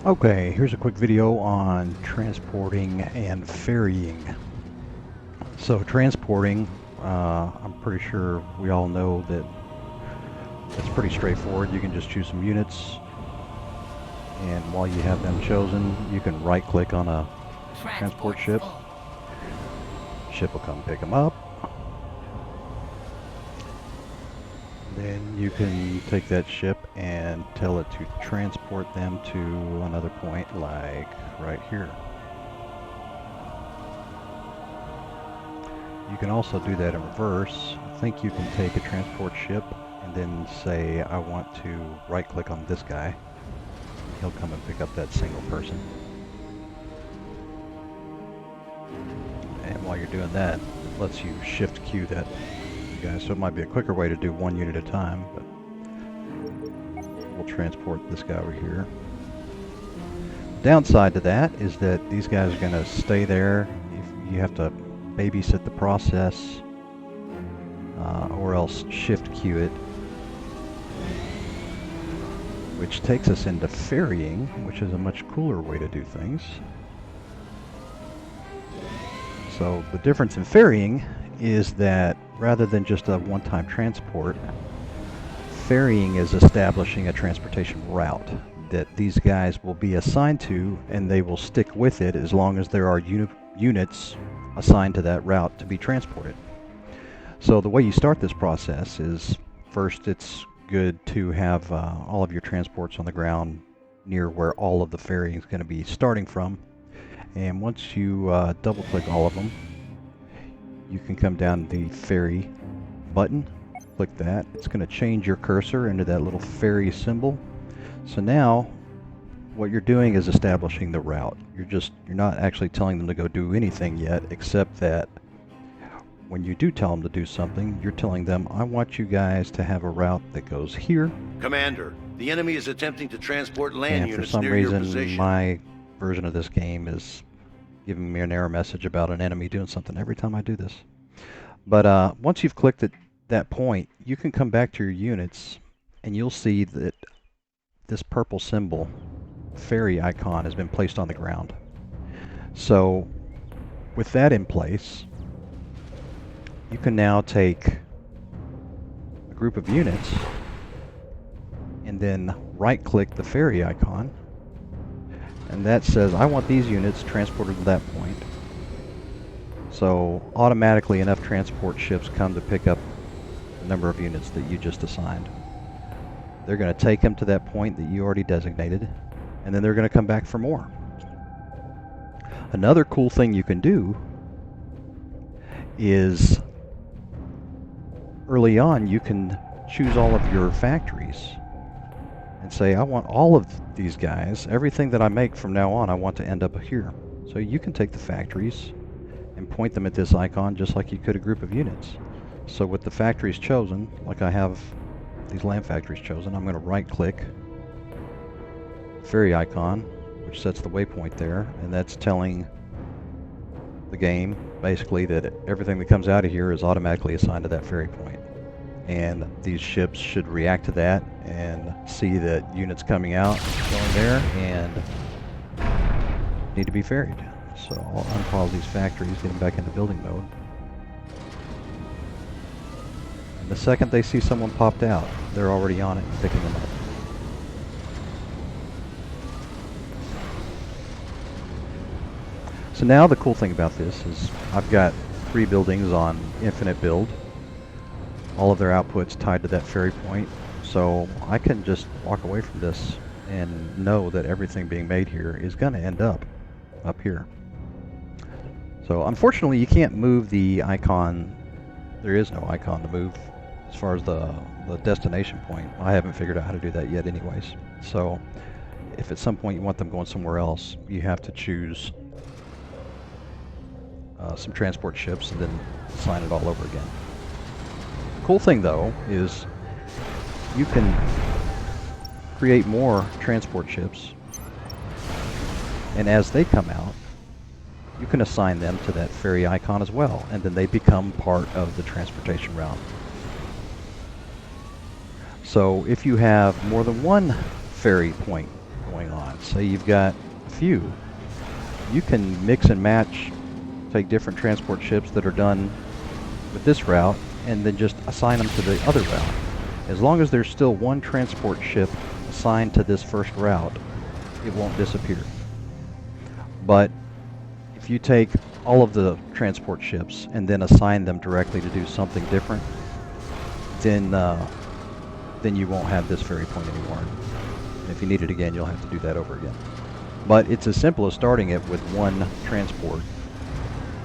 Okay, here's a quick video on transporting and ferrying. So transporting, I'm pretty sure we all know that it's pretty straightforward. You can just choose some units, and while you have them chosen, you can right click on a transport ship. Ship will come pick them up. Then you can take that ship and tell it to transport them to another point, like right here. You can also do that in reverse. I think you can take a transport ship and then say, I want to right click on this guy. He'll come and pick up that single person. And while you're doing that, it lets you shift queue that guy. So it might be a quicker way to do one unit at a time, but we'll transport this guy over here. Downside to that is that these guys are going to stay there. You have to babysit the process, or else shift queue it, which takes us into ferrying, which is a much cooler way to do things. So the difference in ferrying is that rather than just a one-time transport, ferrying is establishing a transportation route that these guys will be assigned to, and they will stick with it as long as there are units assigned to that route to be transported. So the way you start this process is, first it's good to have all of your transports on the ground near where all of the ferrying is going to be starting from. And once you double click all of them, you can come down to the ferry button, click that. It's going to change your cursor into that little ferry symbol. So now what you're doing is establishing the route. You're not actually telling them to go do anything yet, except that when you do tell them to do something, you're telling them, I want you guys to have a route that goes here. Commander, the enemy is attempting to transport land and for units some near your reason, position. my version of this game is giving me an error message about an enemy doing something every time I do this. But once you've clicked at that point, you can come back to your units, and you'll see that this purple symbol, ferry icon, has been placed on the ground. So with that in place, you can now take a group of units and then right click the ferry icon, and that says I want these units transported to that point. So automatically enough transport ships come to pick up the number of units that you just assigned. They're going to take them to that point that you already designated, and then they're going to come back for more. Another cool thing you can do is early on you can choose all of your factories and say, I want all of these guys, everything that I make from now on, I want to end up here. So you can take the factories and point them at this icon just like you could a group of units. So with the factories chosen, like I have these land factories chosen, I'm going to right click ferry icon, which sets the waypoint there, and that's telling the game basically that everything that comes out of here is automatically assigned to that ferry point. And these ships should react to that and see that units coming out going there and need to be ferried. So I'll unpause these factories, get them back into building mode. And the second they see someone popped out, they're already on it and picking them up. So now the cool thing about this is I've got 3 buildings on infinite build. All of their outputs tied to that ferry point. So I can just walk away from this and know that everything being made here is going to end up here. So unfortunately you can't move the icon. There is no icon to move as far as the destination point. I haven't figured out how to do that yet anyways. So if at some point you want them going somewhere else, you have to choose some transport ships and then sign it all over again. The cool thing though is you can create more transport ships, and as they come out you can assign them to that ferry icon as well, and then they become part of the transportation route. So if you have more than one ferry point going going on. Say you've got a few. You can mix and match, take different transport ships that are done with this route, and then just assign them to the other route. As long as there's still one transport ship assigned to this first route, it won't disappear. But if you take all of the transport ships and then assign them directly to do something different, then you won't have this ferry point anymore. And if you need it again, you'll have to do that over again. But it's as simple as starting it with one transport,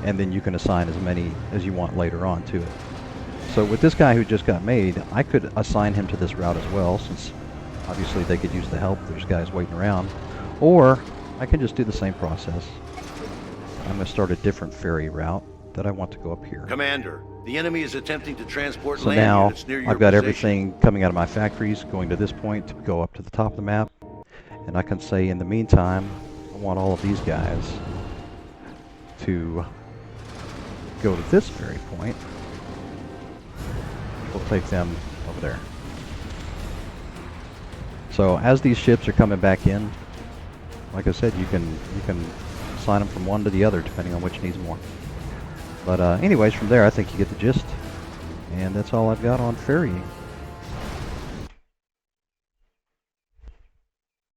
and then you can assign as many as you want later on to it. So with this guy who just got made, I could assign him to this route as well, since obviously they could use the help. There's guys waiting around. Or I can just do the same process. I'm going to start a different ferry route that I want to go up here. Commander, the enemy is attempting to transport So land now units near your I've got position. everything coming out of my factories going to this point to go up to the top of the map. And I can say in the meantime, I want all of these guys to go to this ferry point. We'll take them over there. So as these ships are coming back in, like I said, you can assign them from one to the other depending on which needs more. But anyways, from there I think you get the gist. And that's all I've got on ferrying.